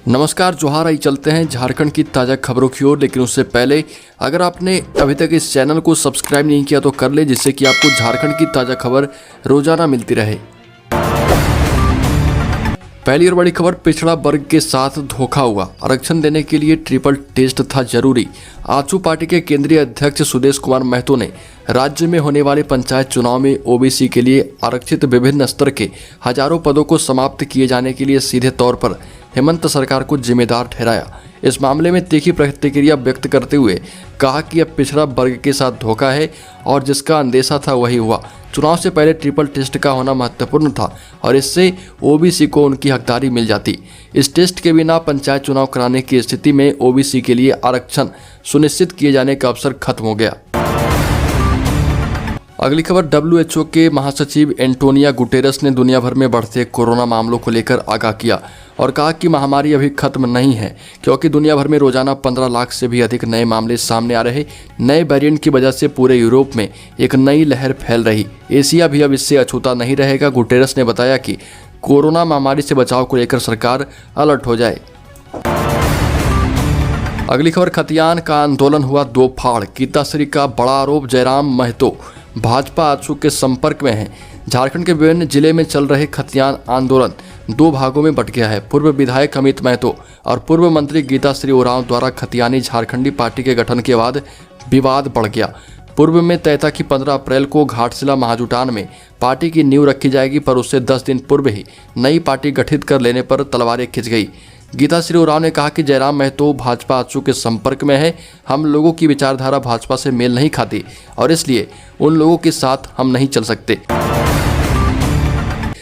नमस्कार, जोहार। आई चलते हैं झारखंड की ताज़ा खबरों की ओर। लेकिन उससे पहले अगर आपने अभी तक इस चैनल को सब्सक्राइब नहीं किया तो कर ले, जिससे कि आपको झारखंड की ताज़ा खबर रोजाना मिलती रहे। पहली और बड़ी खबर, पिछड़ा वर्ग के साथ धोखा हुआ, आरक्षण देने के लिए ट्रिपल टेस्ट था जरूरी। आजसू पार्टी के केंद्रीय अध्यक्ष सुदेश कुमार महतो ने राज्य में होने वाले पंचायत चुनाव में ओबीसी के लिए आरक्षित विभिन्न स्तर के हजारों पदों को समाप्त किए जाने के लिए सीधे तौर पर हेमंत सरकार को जिम्मेदार ठहराया। इस मामले में तीखी प्रतिक्रिया व्यक्त करते हुए कहा कि अब पिछड़ा वर्ग के साथ धोखा है और जिसका अंदेशा था वही हुआ। चुनाव से पहले ट्रिपल टेस्ट का होना महत्वपूर्ण था और इससे ओबीसी को उनकी हकदारी मिल जाती। इस टेस्ट के बिना पंचायत चुनाव कराने की स्थिति में ओबीसी के लिए आरक्षण सुनिश्चित किए जाने का अवसर खत्म हो गया। अगली खबर, WHO के महासचिव एंटोनियो गुटेरेस ने दुनिया भर में बढ़ते कोरोना मामलों को लेकर आगाह किया और कहा कि महामारी अभी खत्म नहीं है, क्योंकि दुनिया भर में रोजाना 15 लाख से भी अधिक नए मामले सामने आ रहे। नए वेरिएंट की वजह से पूरे यूरोप में एक नई लहर फैल रही। एशिया भी अब इससे अछूता नहीं रहेगा। गुटेरेस ने बताया कि कोरोना महामारी से बचाव को लेकर सरकार अलर्ट हो जाए। अगली खबर, खतियान का आंदोलन हुआ दो फाड़, गीताश्री का बड़ा आरोप। जयराम महतो भाजपा आजसू के संपर्क में है। झारखंड के विभिन्न जिले में चल रहे खतियान आंदोलन दो भागों में बट गया है। पूर्व विधायक अमित महतो और पूर्व मंत्री गीताश्री उरांव द्वारा खतियानी झारखंडी पार्टी के गठन के बाद विवाद बढ़ गया। पूर्व में तय था कि 15 अप्रैल को घाटशिला महाजुटान में पार्टी की नींव रखी जाएगी, पर उससे 10 दिन पूर्व ही नई पार्टी गठित कर लेने पर तलवारें खिंच गई। गीताश्री उरांव ने कहा कि जयराम महतो भाजपा आजसू के संपर्क में है। हम लोगों की विचारधारा भाजपा से मेल नहीं खाती और इसलिए उन लोगों के साथ हम नहीं चल सकते।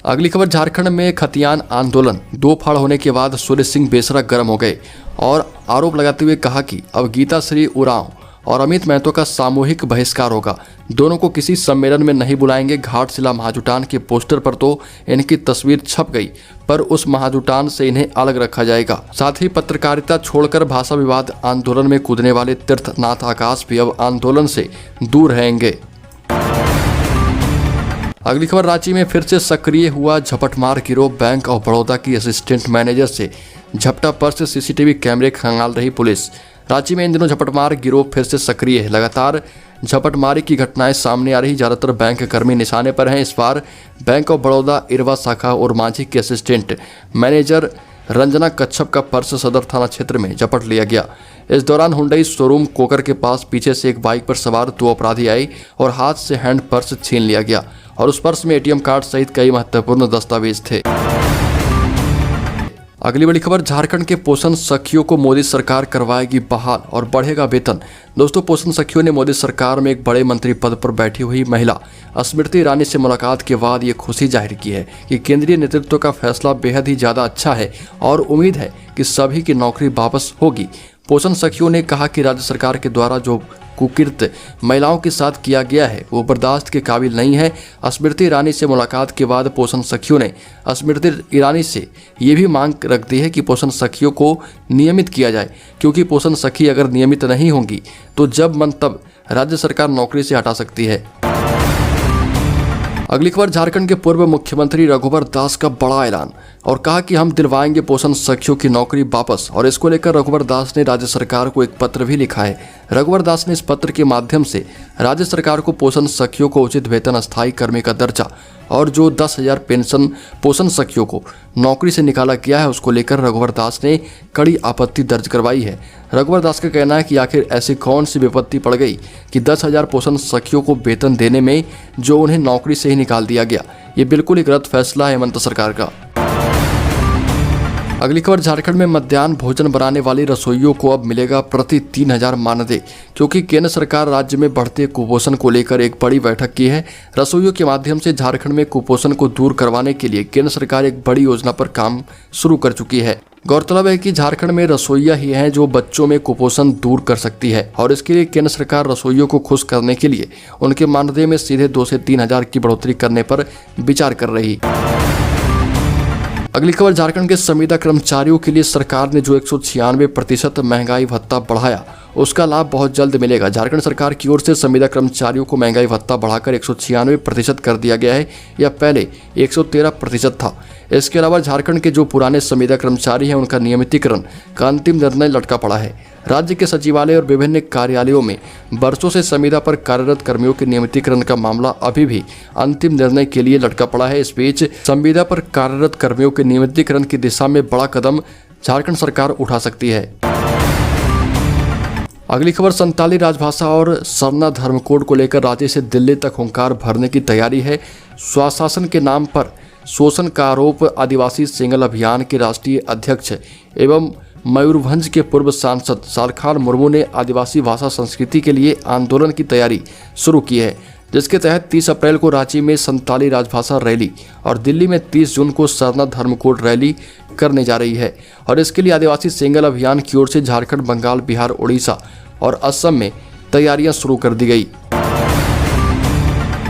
अगली खबर, झारखंड में खतियान आंदोलन दो फाड़ होने के बाद सूर्य सिंह बेसरा गर्म हो गए और आरोप लगाते हुए कहा कि अब गीताश्री उरांव और अमित महतो का सामूहिक बहिष्कार होगा। दोनों को किसी सम्मेलन में नहीं बुलाएंगे। घाटशिला महाजुटान के पोस्टर पर तो इनकी तस्वीर छप गई, पर उस महाजुटान से इन्हें अलग रखा जाएगा। साथ ही पत्रकारिता छोड़कर भाषा विवाद आंदोलन में कूदने वाले तीर्थनाथ आकाश भी अब आंदोलन से दूर रहेंगे। अगली खबर, रांची में फिर से सक्रिय हुआ झपटमार गिरोह। बैंक ऑफ बड़ौदा की असिस्टेंट मैनेजर से झपटा पर्स, सीसीटीवी कैमरे खंगाल रही पुलिस। रांची में इन दिनों झपटमार गिरोह फिर से सक्रिय है। लगातार झपटमारी की घटनाएं सामने आ रही। ज्यादातर बैंक कर्मी निशाने पर हैं। इस बार बैंक ऑफ बड़ौदा इरवा शाखा और मांझी के असिस्टेंट मैनेजर रंजना कच्छप का पर्स सदर थाना क्षेत्र में झपट लिया गया। इस दौरान हुंडई शोरूम कोकर के पास पीछे से एक बाइक पर सवार दो अपराधी आए और हाथ से हैंड पर्स छीन लिया गया और उस पर्स में एटीएम कार्ड सहित कई महत्वपूर्ण दस्तावेज थे। अगली बड़ी खबर, झारखंड के पोषण सखियों को मोदी सरकार करवाएगी बहाल और बढ़ेगा वेतन। दोस्तों, पोषण सखियों ने मोदी सरकार में एक बड़े मंत्री पद पर बैठी हुई महिला स्मृति ईरानी से मुलाकात के बाद ये खुशी जाहिर की है कि केंद्रीय नेतृत्व का फैसला बेहद ही ज्यादा अच्छा है और उम्मीद है कि सभी की नौकरी वापस होगी। पोषण सखियों ने कहा कि राज्य सरकार के द्वारा जो कुकृत्य महिलाओं के साथ किया गया है वो बर्दाश्त के काबिल नहीं है। स्मृति ईरानी से मुलाकात के बाद पोषण सखियों ने स्मृति ईरानी से ये भी मांग रख दी है कि पोषण सखियों को नियमित किया जाए, क्योंकि पोषण सखी अगर नियमित नहीं होंगी तो जब मन तब राज्य सरकार नौकरी से हटा सकती है। अगली खबर, झारखंड के पूर्व मुख्यमंत्री रघुवर दास का बड़ा ऐलान और कहा कि हम दिलवाएंगे पोषण सखियों की नौकरी वापस। और इसको लेकर रघुवर दास ने राज्य सरकार को एक पत्र भी लिखा है। रघुवर दास ने इस पत्र के माध्यम से राज्य सरकार को पोषण सखियों को उचित वेतन, अस्थायी कर्मी का दर्जा और जो 10,000 पेंशन पोषण सखियों को नौकरी से निकाला गया है उसको लेकर रघुवर दास ने कड़ी आपत्ति दर्ज करवाई है। रघुवर दास का कहना है कि आखिर ऐसी कौन सी विपत्ति पड़ गई कि 10,000 पोषण सखियों को वेतन देने में जो उन्हें नौकरी से ही निकाल दिया गया। ये बिल्कुल ही गलत फैसला है हेमंत सरकार का। अगली खबर, झारखंड में मध्याह्न भोजन बनाने वाली रसोइयों को अब मिलेगा प्रति 3,000 मानदेय, क्योंकि केंद्र सरकार राज्य में बढ़ते कुपोषण को लेकर एक बड़ी बैठक की है। रसोइयों के माध्यम से झारखंड में कुपोषण को दूर करवाने के लिए केंद्र सरकार एक बड़ी योजना पर काम शुरू कर चुकी है। गौरतलब है कि झारखंड में रसोइया ही हैं जो बच्चों में कुपोषण दूर कर सकती है और इसके लिए केंद्र सरकार रसोइयों को खुश करने के लिए उनके मानदेय में सीधे 2 से 3,000 की बढ़ोतरी करने पर विचार कर रही। अगली खबर, झारखंड के संविदा कर्मचारियों के लिए सरकार ने जो 196% महंगाई भत्ता बढ़ाया उसका लाभ बहुत जल्द मिलेगा। झारखंड सरकार की ओर से संविदा कर्मचारियों को महंगाई भत्ता बढ़ाकर 196% कर दिया गया है। यह पहले 113% था। इसके अलावा झारखंड के जो पुराने संविदा कर्मचारी हैं उनका नियमितीकरण का अंतिम निर्णय लटका पड़ा है। राज्य के सचिवालय और विभिन्न कार्यालयों में वर्षों से संविदा पर कार्यरत कर्मियों के नियमितीकरण का मामला अभी भी अंतिम निर्णय के लिए लटका पड़ा है। इस बीच संविदा पर कार्यरत कर्मियों के नियमितीकरण की दिशा में बड़ा कदम झारखंड सरकार उठा सकती है। अगली खबर संताली राजभाषा और सरना धर्म कोड को लेकर राज्य से दिल्ली तक हुंकार भरने की तैयारी है। स्वशासन के नाम पर शोषण का आरोप आदिवासी सिंगल अभियान के राष्ट्रीय अध्यक्ष एवं मयूरभंज के पूर्व सांसद सालखान मुर्मू ने आदिवासी भाषा संस्कृति के लिए आंदोलन की तैयारी शुरू की है, जिसके तहत 30 अप्रैल को रांची में संताली राजभाषा रैली और दिल्ली में 30 जून को सरना धर्म कोड रैली करने जा रही है। और इसके लिए आदिवासी सिंगल अभियान की ओर से झारखंड, बंगाल, बिहार, उड़ीसा और असम में तैयारियां शुरू कर दी गई।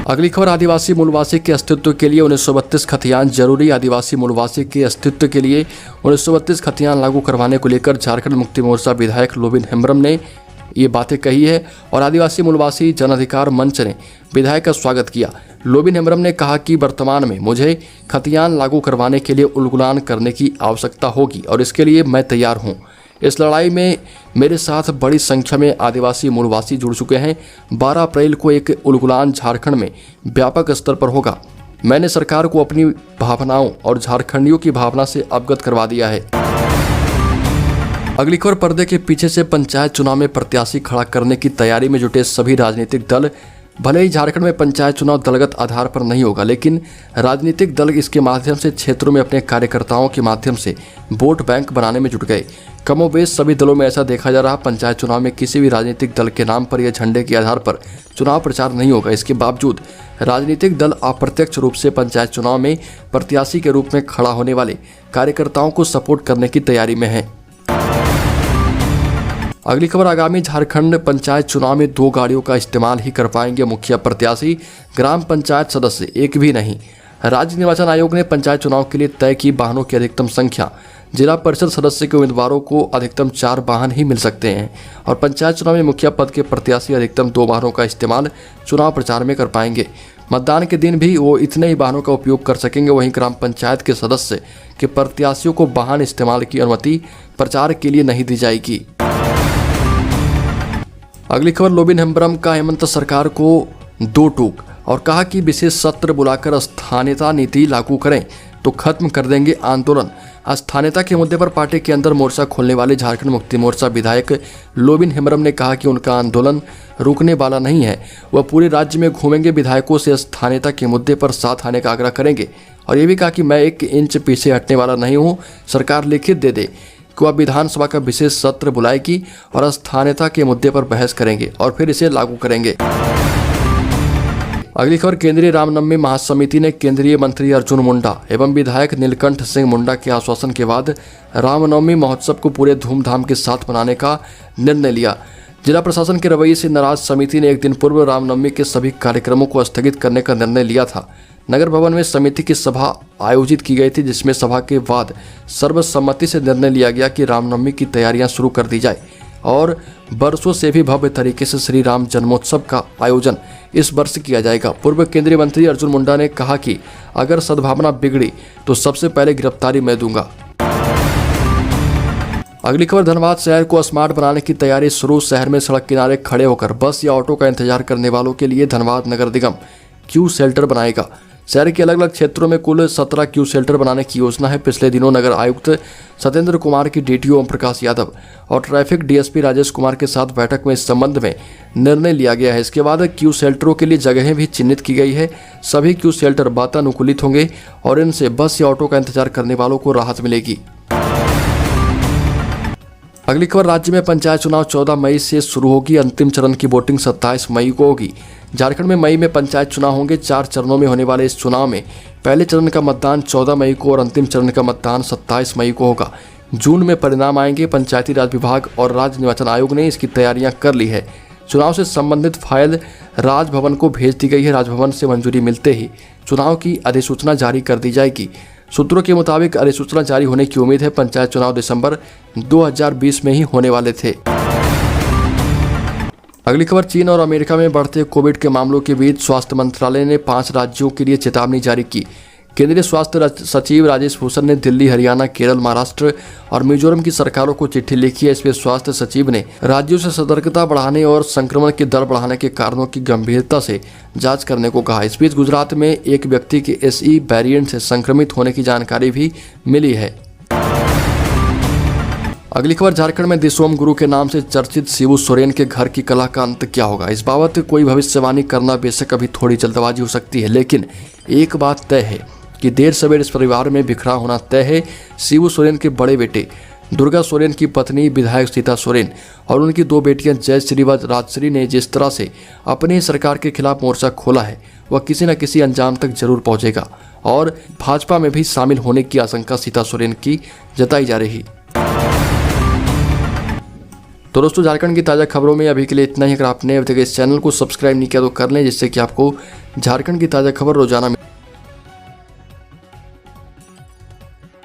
अगली खबर आदिवासी मूलवासी के अस्तित्व के लिए 1932 खतियान जरूरी। आदिवासी मूलवासी के अस्तित्व के लिए 1932 खतियान लागू करवाने को लेकर झारखंड मुक्ति मोर्चा विधायक लोबिन हेम्ब्रम ने ये बातें कही है और आदिवासी मूलवासी जन अधिकार मंच ने विधायक का स्वागत किया। लोबिन हेम्ब्रम ने कहा कि वर्तमान में मुझे खतियान लागू करवाने के लिए उलगुलान करने की आवश्यकता होगी और इसके लिए मैं तैयार हूँ। इस लड़ाई में मेरे साथ बड़ी संख्या में आदिवासी मूलवासी जुड़ चुके हैं। 12 अप्रैल को एक उलगुलान झारखंड में व्यापक स्तर पर होगा। मैंने सरकार को अपनी भावनाओं और झारखंडियों की भावना से अवगत करवा दिया है। अगली खबर पर्दे के पीछे से पंचायत चुनाव में प्रत्याशी खड़ा करने की तैयारी में जुटे सभी राजनीतिक दल। भले ही झारखंड में पंचायत चुनाव दलगत आधार पर नहीं होगा, लेकिन राजनीतिक दल इसके माध्यम से क्षेत्रों में अपने कार्यकर्ताओं के माध्यम से वोट बैंक बनाने में जुट गए। कमोबेश सभी दलों में ऐसा देखा जा रहा। पंचायत चुनाव में किसी भी राजनीतिक दल के नाम पर या झंडे के आधार पर चुनाव प्रचार नहीं होगा। इसके बावजूद राजनीतिक दल अप्रत्यक्ष रूप से पंचायत चुनाव में प्रत्याशी के रूप में खड़ा होने वाले कार्यकर्ताओं को सपोर्ट करने की तैयारी में है। अगली खबर आगामी झारखंड पंचायत चुनाव में 2 गाड़ियों का इस्तेमाल ही कर पाएंगे मुखिया प्रत्याशी, ग्राम पंचायत सदस्य एक भी नहीं। राज्य निर्वाचन आयोग ने पंचायत चुनाव के लिए तय की वाहनों की अधिकतम संख्या। जिला परिषद सदस्य के उम्मीदवारों को अधिकतम 4 वाहन ही मिल सकते हैं और पंचायत चुनाव में मुखिया पद के प्रत्याशी अधिकतम 2 वाहनों का इस्तेमाल चुनाव प्रचार में कर पाएंगे। मतदान के दिन भी वो इतने ही वाहनों का उपयोग कर सकेंगे। वहीं ग्राम पंचायत के सदस्य के प्रत्याशियों को वाहन इस्तेमाल की अनुमति प्रचार के लिए नहीं दी जाएगी। अगली खबर लोबिन हेम्ब्रम का हेमंत सरकार को 2 टूक और कहा कि विशेष सत्र बुलाकर स्थानीयता नीति लागू करें तो खत्म कर देंगे आंदोलन। स्थानीयता के मुद्दे पर पार्टी के अंदर मोर्चा खोलने वाले झारखंड मुक्ति मोर्चा विधायक लोबिन हेम्ब्रम ने कहा कि उनका आंदोलन रुकने वाला नहीं है। वह पूरे राज्य में घूमेंगे, विधायकों से स्थानीयता के मुद्दे पर साथ आने का आग्रह करेंगे और ये भी कहा कि मैं 1 इंच पीछे हटने वाला नहीं हूँ। सरकार लिखित दे दे कि वह विधानसभा का विशेष सत्र बुलाएगी और स्थानीयता के मुद्दे पर बहस करेंगे और फिर इसे लागू करेंगे। अगली खबर केंद्रीय रामनवमी महासमिति ने केंद्रीय मंत्री अर्जुन मुंडा एवं विधायक नीलकंठ सिंह मुंडा के आश्वासन के बाद रामनवमी महोत्सव को पूरे धूमधाम के साथ मनाने का निर्णय लिया। जिला प्रशासन के रवैये से नाराज समिति ने 1 दिन पूर्व रामनवमी के सभी कार्यक्रमों को स्थगित करने का निर्णय लिया था। नगर भवन में समिति की सभा आयोजित की गई थी, जिसमें सभा के बाद सर्वसम्मति से निर्णय लिया गया कि रामनवमी की तैयारियां शुरू कर दी जाए और वर्षों से भी भव्य तरीके से श्री राम जन्मोत्सव का आयोजन इस वर्ष किया जाएगा। पूर्व केंद्रीय मंत्री अर्जुन मुंडा ने कहा कि अगर सद्भावना बिगड़ी तो सबसे पहले गिरफ्तारी मैं दूंगा। अगली खबर धनबाद शहर को स्मार्ट बनाने की तैयारी शुरू। शहर में सड़क किनारे खड़े होकर बस या ऑटो का इंतजार करने वालों के लिए धनबाद नगर निगम क्यू शेल्टर बनाएगा। शहर के अलग अलग क्षेत्रों में कुल 17 क्यू शेल्टर बनाने की योजना है। पिछले दिनों नगर आयुक्त सत्येंद्र कुमार की डीटीओ ओम प्रकाश यादव और ट्रैफिक डीएसपी राजेश कुमार के साथ बैठक में इस संबंध में निर्णय लिया गया है। इसके बाद क्यू शेल्टरों के लिए जगहें भी चिन्हित की गई है। सभी क्यू शेल्टर वातानुकूलित होंगे और इनसे बस या ऑटो का इंतजार करने वालों को राहत मिलेगी। अगली खबर राज्य में पंचायत चुनाव 14 मई से शुरू होगी। अंतिम चरण की वोटिंग 27 मई को होगी। झारखंड में मई में पंचायत चुनाव होंगे। 4 चरणों में होने वाले इस चुनाव में पहले चरण का मतदान 14 मई को और अंतिम चरण का मतदान 27 मई को होगा। जून में परिणाम आएंगे। पंचायती राज विभाग और राज्य निर्वाचन आयोग ने इसकी तैयारियां कर ली है। चुनाव से संबंधित फाइल राजभवन को भेज दी गई है। राजभवन से मंजूरी मिलते ही चुनाव की अधिसूचना जारी कर दी जाएगी। सूत्रों के मुताबिक अधिसूचना जारी होने की उम्मीद है। पंचायत चुनाव दिसंबर 2020 में ही होने वाले थे। अगली खबर, चीन और अमेरिका में बढ़ते कोविड के मामलों के बीच स्वास्थ्य मंत्रालय ने 5 राज्यों के लिए चेतावनी जारी की। केंद्रीय स्वास्थ्य सचिव राजेश भूषण ने दिल्ली, हरियाणा, केरल, महाराष्ट्र और मिजोरम की सरकारों को चिट्ठी लिखी है। इसमें स्वास्थ्य सचिव ने राज्यों से सतर्कता बढ़ाने और संक्रमण की दर बढ़ाने के कारणों की गंभीरता से जांच करने को कहा। इस बीच गुजरात में एक व्यक्ति के SE वेरिएंट से संक्रमित होने की जानकारी भी मिली है। अगली खबर, झारखंड में दिसोम गुरु के नाम से चर्चित शिबू सोरेन के घर की कला का अंत क्या होगा? इस बाबत कोई भविष्यवाणी करना बेशक अभी थोड़ी जल्दबाजी हो सकती है, लेकिन एक बात तय है कि देर सवेर इस परिवार में बिखरा होना तय है। शिबू सोरेन के बड़े बेटे दुर्गा सोरेन की पत्नी विधायक सीता सोरेन और उनकी 2 बेटियां जयश्री व राजश्री ने जिस तरह से अपनी सरकार के खिलाफ मोर्चा खोला है, वह किसी न किसी अंजाम तक जरूर पहुंचेगा और भाजपा में भी शामिल होने की आशंका सीता सोरेन की जताई जा रही। तो दोस्तों, झारखंड की ताज़ा खबरों में अभी के लिए इतना ही। अगर आपने अभी तक इस चैनल को सब्सक्राइब नहीं किया तो कर लें, जिससे कि आपको झारखंड की ताज़ा खबर रोजाना